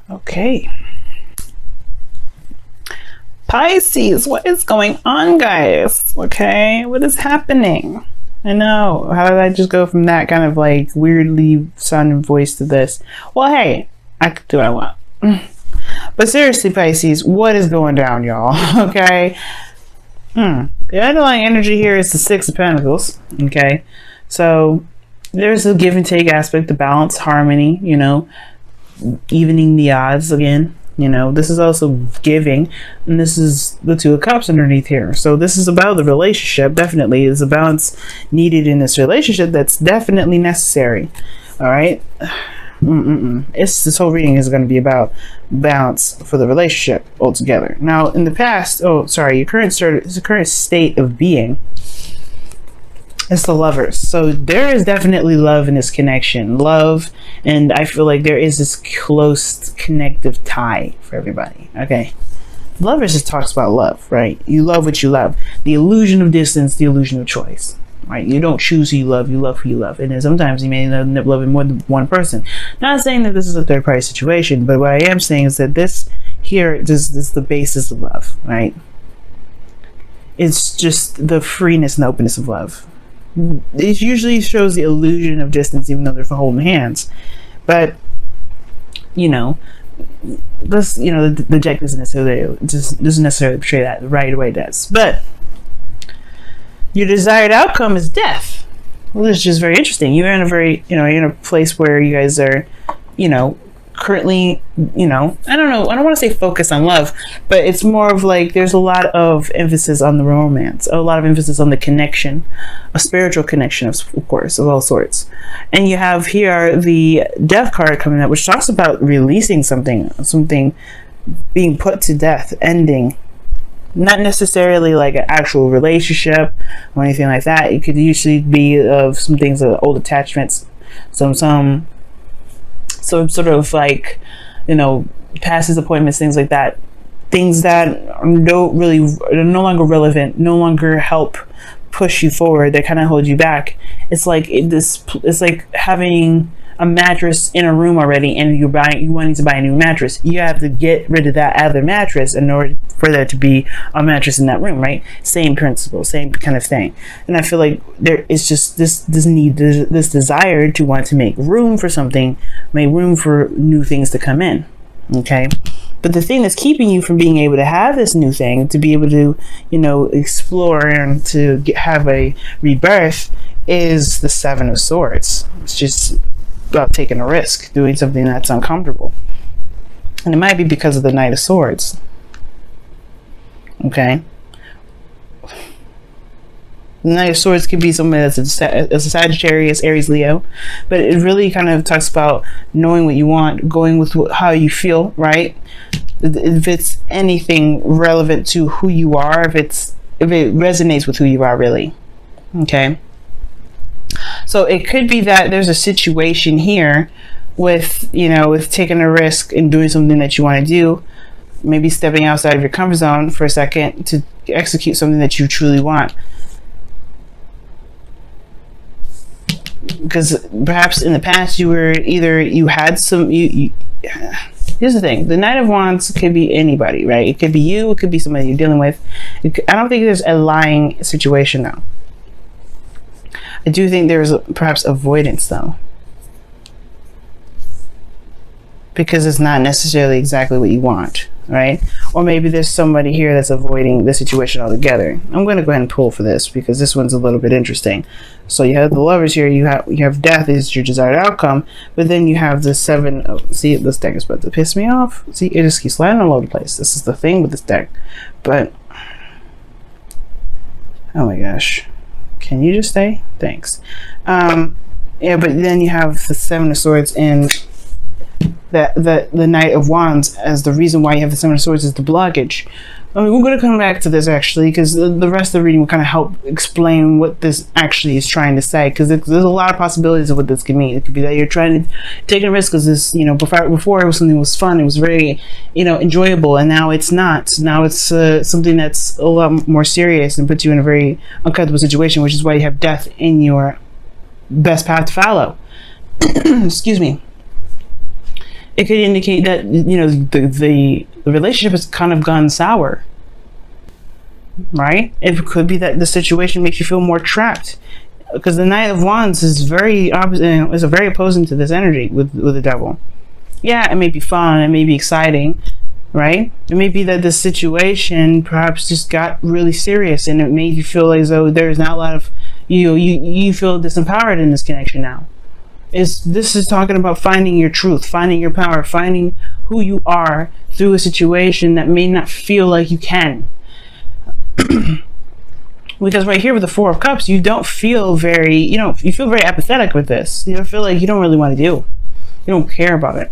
Okay. Pisces, what is going on, guys? Okay, what is happening? I know. How did I just go from that kind of like weirdly sounding voice to this? Well, hey, I can do what I want. But seriously, Pisces, what is going down, y'all? Okay. The underlying energy here is the Six of Pentacles. Okay. So there's a give and take aspect, the balance, harmony, you know, evening the odds again. You know, this is also giving, and this is the Two of Cups underneath here. So this is about the relationship. Definitely is a balance needed in this relationship that's definitely necessary. All right. This whole reading is going to be about balance for the relationship altogether. Now, in the past, your current state of being is the Lovers. So there is definitely love in this connection. Love, and I feel like there is this close connective tie for everybody. Okay. Lovers just talks about love, right? You love what you love. The illusion of distance, the illusion of choice. Right? You don't choose who you love who you love. And then sometimes you may end up loving more than one person. Not saying that this is a third party situation, but what I am saying is that this is the basis of love, right? It's just the freeness and openness of love. It usually shows the illusion of distance, even though they're holding hands. But, you know, this, you know, the deck doesn't necessarily portray that right away. It does. But your desired outcome is death, which is just very interesting. You're in a you're in a place where you guys are, you know, currently, you know, I don't want to say focus on love, but it's more of like there's a lot of emphasis on the romance, a lot of emphasis on the connection, a spiritual connection, of course, of all sorts. And you have here the Death card coming up, which talks about releasing something being put to death, ending. Not necessarily like an actual relationship or anything like that. It could usually be of some things, old attachments, some sort of like, you know, past disappointments, things like that. Things that are no longer relevant, no longer help push you forward. They kind of hold you back. It's like it's like having a mattress in a room already, and you wanting to buy a new mattress. You have to get rid of that other mattress in order for there to be a mattress in that room, right? Same principle, same kind of thing. And I feel like there is just this desire to want to make room for something, make room for new things to come in. Okay. But the thing that's keeping you from being able to have this new thing, to be able to, you know, explore and to have a rebirth, is the Seven of Swords. It's just about taking a risk, doing something that's uncomfortable. And it might be because of the Knight of Swords. Okay. The Knight of Swords could be somebody that's a Sagittarius, Aries, Leo, but it really kind of talks about knowing what you want, going with how you feel, right? If it's anything relevant to who you are, if it resonates with who you are, really. Okay. So it could be that there's a situation here with, you know, with taking a risk and doing something that you want to do, maybe stepping outside of your comfort zone for a second to execute something that you truly want. Because perhaps in the past here's the thing, the Knight of Wands could be anybody, right? It could be you, it could be somebody you're dealing with. I don't think there's a lying situation though. I do think there's perhaps avoidance though, because it's not necessarily exactly what you want, right? Or maybe there's somebody here that's avoiding the situation altogether. I'm going to go ahead and pull for this because this one's a little bit interesting. So you have the Lovers here, you have death is your desired outcome, but then you have the Seven of, see, this deck is about to piss me off. See, it just keeps sliding all over the place. This is the thing with this deck. But oh my gosh, can you just stay? Thanks. Yeah, but then you have the Seven of Swords and the Knight of Wands as the reason why you have the Seven of Swords is the blockage. I mean, we're going to come back to this actually, because the rest of the reading will kind of help explain what this actually is trying to say, because there's a lot of possibilities of what this could mean. It could be that you're trying to take a risk because this, you know, before it was something that was fun, it was very, you know, enjoyable, and now it's not. Now it's something that's a lot more serious and puts you in a very uncomfortable situation, which is why you have death in your best path to follow. Excuse me. it could indicate that, you know, the relationship has kind of gone sour, right? It could be that the situation makes you feel more trapped, because the Knight of Wands is very opposite, is very opposing to this energy with the Devil. Yeah, it may be fun, it may be exciting, right? It may be that the situation perhaps just got really serious, and it made you feel as though there's not a lot of, you feel disempowered in this connection now. This is talking about finding your truth, finding your power, finding who you are through a situation that may not feel like you can. Because right here with the Four of Cups, you don't feel very, you feel very apathetic with this. You don't feel like you don't really want to do. You don't care about it.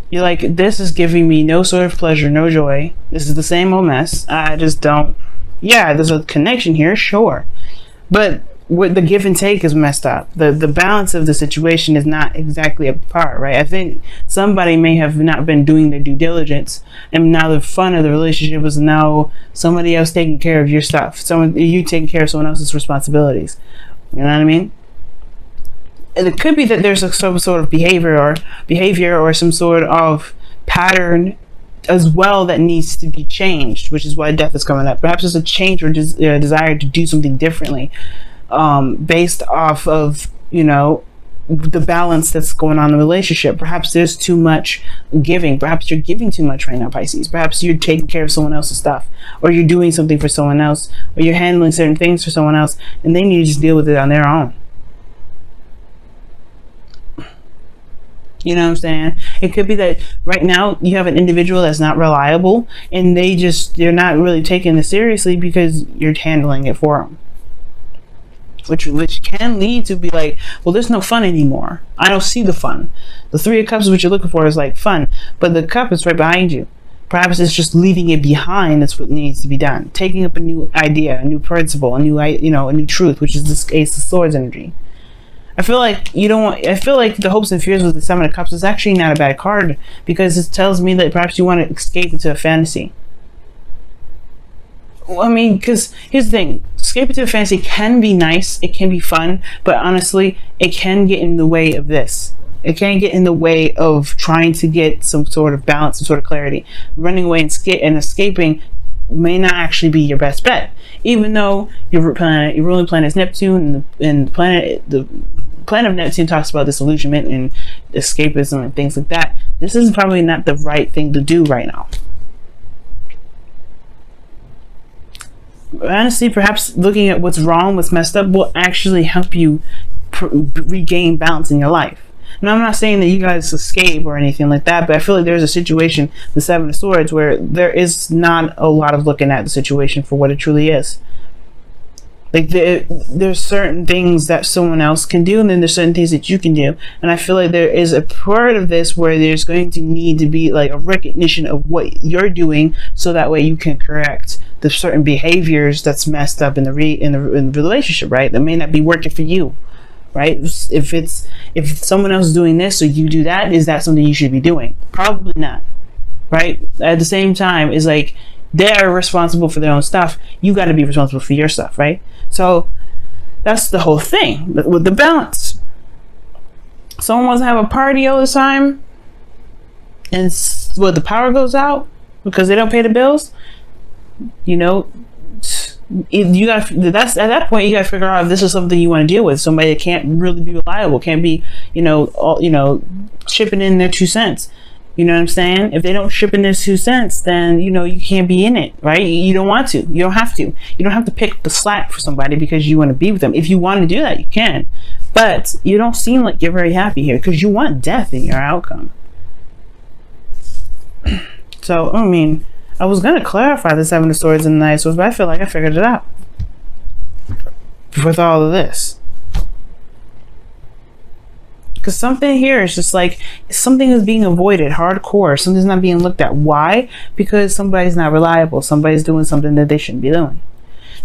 You're like, this is giving me no sort of pleasure, no joy. This is the same old mess. I just don't. Yeah, there's a connection here, sure. But what the give and take is messed up. The balance of the situation is not exactly up to par, right? I think somebody may have not been doing their due diligence, and now the fun of the relationship is now somebody else taking care of your stuff. You taking care of someone else's responsibilities. You know what I mean? And it could be that there's some sort of behavior or some sort of pattern as well that needs to be changed, which is why death is coming up. Perhaps it's a change or desire to do something differently, based off of, the balance that's going on in the relationship. Perhaps there's too much giving. Perhaps you're giving too much right now, Pisces. Perhaps you're taking care of someone else's stuff, or you're doing something for someone else, or you're handling certain things for someone else, and they need to just deal with it on their own. You know what I'm saying? It could be that right now you have an individual that's not reliable, and they're not really taking it seriously because you're handling it for them. Which can lead to be like, well, there's no fun anymore. I don't see the fun. The Three of Cups is what you're looking for, is like fun, but the cup is right behind you. Perhaps it's just leaving it behind. That's what needs to be done. Taking up a new idea, a new principle, a new truth, which is this Ace of Swords energy. I feel like the hopes and fears with the Seven of Cups is actually not a bad card, because it tells me that perhaps you want to escape into a fantasy. Well, I mean, because here's the thing. Escape into a fantasy can be nice. It can be fun. But honestly, it can get in the way of this. It can get in the way of trying to get some sort of balance, some sort of clarity. Running away and escaping may not actually be your best bet. Even though your ruling planet is Neptune, and the planet of Neptune talks about disillusionment and escapism and things like that. This is probably not the right thing to do right now. Honestly, perhaps looking at what's wrong, what's messed up, will actually help you regain balance in your life. Now, I'm not saying that you guys escape or anything like that, but I feel like there's a situation, the Seven of Swords, where there is not a lot of looking at the situation for what it truly is. Like, there's certain things that someone else can do, and then there's certain things that you can do. And I feel like there is a part of this where there's going to need to be like a recognition of what you're doing, so that way you can correct the certain behaviors that's messed up in the relationship, right? That may not be working for you, right? If someone else is doing this, so you do that, is that something you should be doing? Probably not, right? At the same time, it's like they're responsible for their own stuff. You got to be responsible for your stuff, right? So that's the whole thing with the balance. Someone wants to have a party all the time, and the power goes out because they don't pay the bills. You got that's at that point you got to figure out if this is something you want to deal with. Somebody that can't really be reliable, can't be shipping in their 2 cents. You know what I'm saying? If they don't ship in their 2 cents, then you can't be in it, right? You don't want to. You don't have to. You don't have to pick the slack for somebody because you want to be with them. If you want to do that, you can. But you don't seem like you're very happy here because you want death in your outcome. So, I mean, I was going to clarify the Seven of Swords and the Knight of Swords, but I feel like I figured it out with all of this. Because something here is just like, something is being avoided hardcore. Something's not being looked at. Why? Because somebody's not reliable. Somebody's doing something that they shouldn't be doing.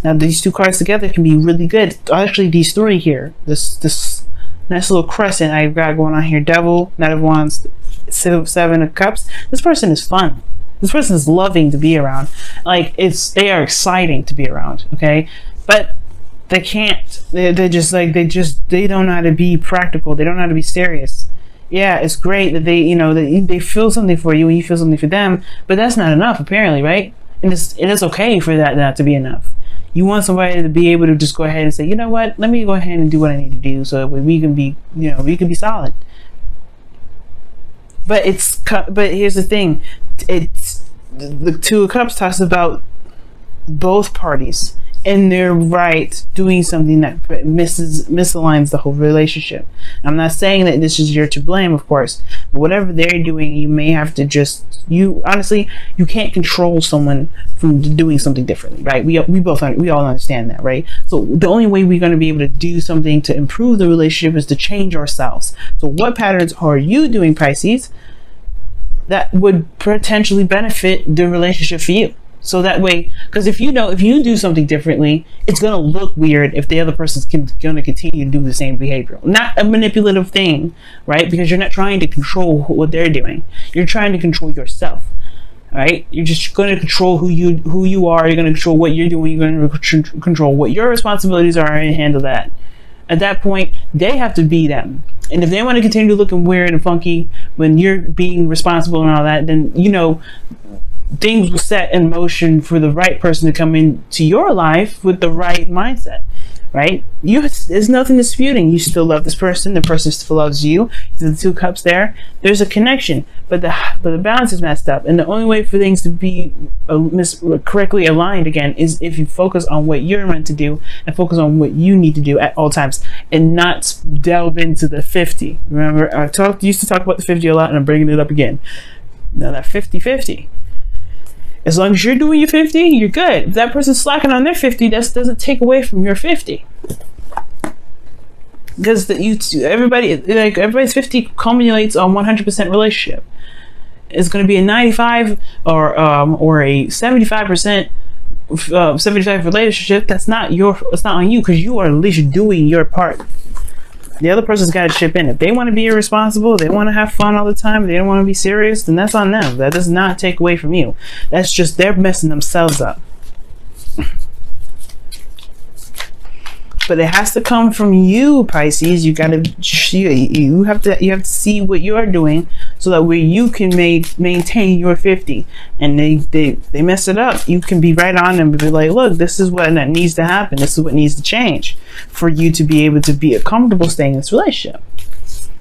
Now, these two cards together can be really good. Actually, these three here. This nice little crescent I've got going on here. Devil, Knight of Wands, Seven of Cups. This person is fun. This person is loving to be around. Like, they are exciting to be around, okay? But they can't. They don't know how to be practical. They don't know how to be serious. Yeah, it's great that they, that they feel something for you and you feel something for them, but that's not enough apparently, right? And it is okay for that not to be enough. You want somebody to be able to just go ahead and say, you know what, let me go ahead and do what I need to do so that we can be, we can be solid. But here's the thing, it's the Two of Cups talks about both parties in their right doing something that misaligns the whole relationship. I'm not saying that this is your to blame, of course, but whatever they're doing, you may have to you can't control someone from doing something differently, right? We all understand that, right? So the only way we're going to be able to do something to improve the relationship is to change ourselves. So what patterns are you doing, Pisces, that would potentially benefit the relationship for you? So that way, because if you do something differently, it's going to look weird if the other person's going to continue to do the same behavior. Not a manipulative thing, right? Because you're not trying to control what they're doing. You're trying to control yourself, right? You're just going to control who you are. You're going to control what you're doing. You're going to control what your responsibilities are and handle that. At that point, they have to be them. And if they want to continue looking weird and funky when you're being responsible and all that, then, things will set in motion for the right person to come into your life with the right mindset, right? There's nothing disputing. You still love this person. The person still loves you. The Two Cups there. There's a connection, but the balance is messed up. And the only way for things to be correctly aligned again is if you focus on what you're meant to do and focus on what you need to do at all times, and not delve into the 50. Remember, I used to talk about the 50 a lot, and I'm bringing it up again. Now that 50-50. As long as you're doing your 50, you're good. If that person's slacking on their 50, that doesn't take away from your 50. Because everybody's 50 culminates on 100% relationship. It's going to be a 95 or a 75% 75 relationship. That's not on you, because you are at least doing your part. The other person's got to chip in. If they want to be irresponsible, they want to have fun all the time, they don't want to be serious, then that's on them. That does not take away from you. That's just they're messing themselves up. But it has to come from you, Pisces. You have to see what you are doing so that way you can maintain your 50. And they mess it up, you can be right on them and be like, look, this is what needs to happen. This is what needs to change for you to be able to be comfortable staying in this relationship.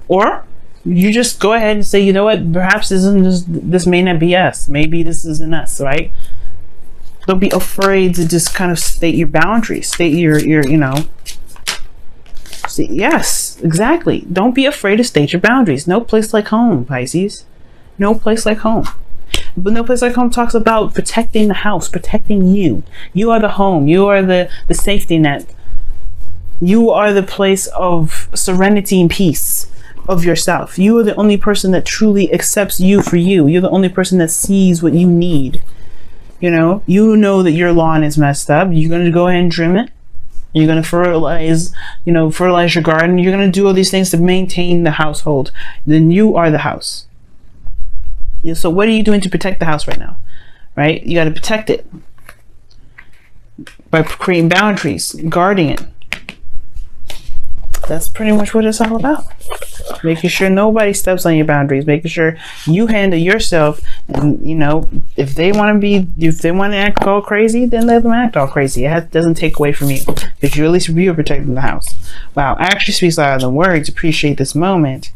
Or you just go ahead and say, you know what, perhaps this may not be us. Maybe this isn't us, right? Don't be afraid to just kind of state your boundaries, state your yes, exactly. Don't be afraid to state your boundaries. No place like home, Pisces. No place like home. But No Place Like Home talks about protecting the house, protecting you. You are the home. You are the safety net. You are the place of serenity and peace of yourself. You are the only person that truly accepts you for you. You're the only person that sees what you need. You know that your lawn is messed up. You're going to go ahead and trim it. You're going to fertilize your garden. You're going to do all these things to maintain the household. Then you are the house. So what are you doing to protect the house right now? Right? You got to protect it by creating boundaries, guarding it. That's pretty much what it's all about. Making sure nobody steps on your boundaries, making sure you handle yourself. And if they want to act all crazy, then let them act all crazy. It doesn't take away from you, because you're at least you are protecting the house. Wow, action speaks louder than words. Appreciate this moment.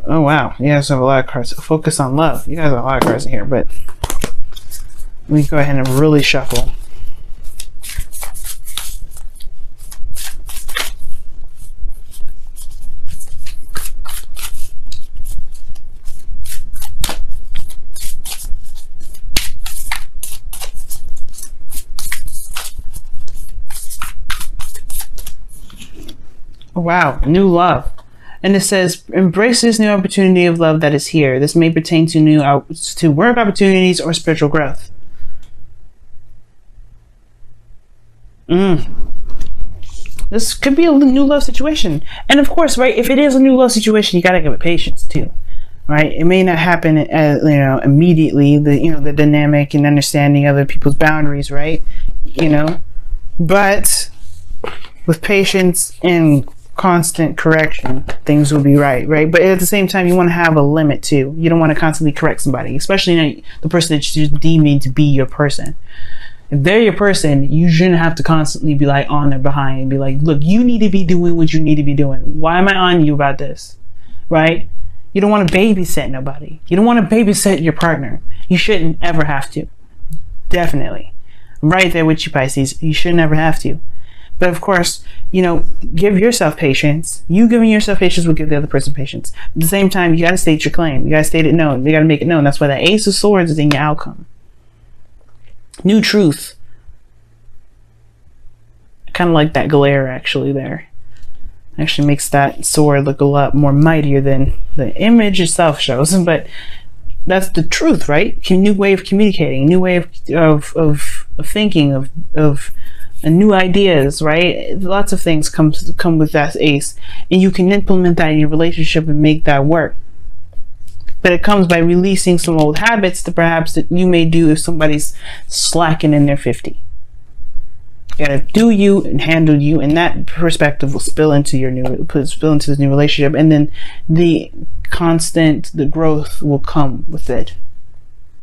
Oh wow, you guys have a lot of cards. Focus on love. You guys have a lot of cards in here, but let me go ahead and really shuffle. Wow, new love. And it says, embrace this new opportunity of love that is here. This may pertain to work opportunities or spiritual growth. This could be a new love situation. And of course, right, if it is a new love situation, you got to give it patience too. Right? It may not happen immediately, the dynamic and understanding other people's boundaries, right? But with patience and constant correction, things will be right? But at the same time, you want to have a limit too. You don't want to constantly correct somebody, especially the person that you're deeming to be your person. If they're your person, you shouldn't have to constantly be like on their behind and be like, look, you need to be doing what you need to be doing. Why am I on you about this? Right? You don't want to babysit nobody. You don't want to babysit your partner. You shouldn't ever have to. Definitely. I'm right there with you, Pisces. You shouldn't ever have to. But of course, give yourself patience. You giving yourself patience will give the other person patience. At the same time, you got to state your claim. You got to state it known. You got to make it known. That's why the Ace of Swords is in your outcome. New truth. I kind of like that glare actually there. Actually makes that sword look a lot more mightier than the image itself shows. But that's the truth, right? New way of communicating, new way of thinking, of new ideas, right? Lots of things come with that ace, and you can implement that in your relationship and make that work. But it comes by releasing some old habits that perhaps that you may do if somebody's slacking in their 50. You gotta do you and handle you, and that perspective will spill into the new relationship, and then the growth will come with it.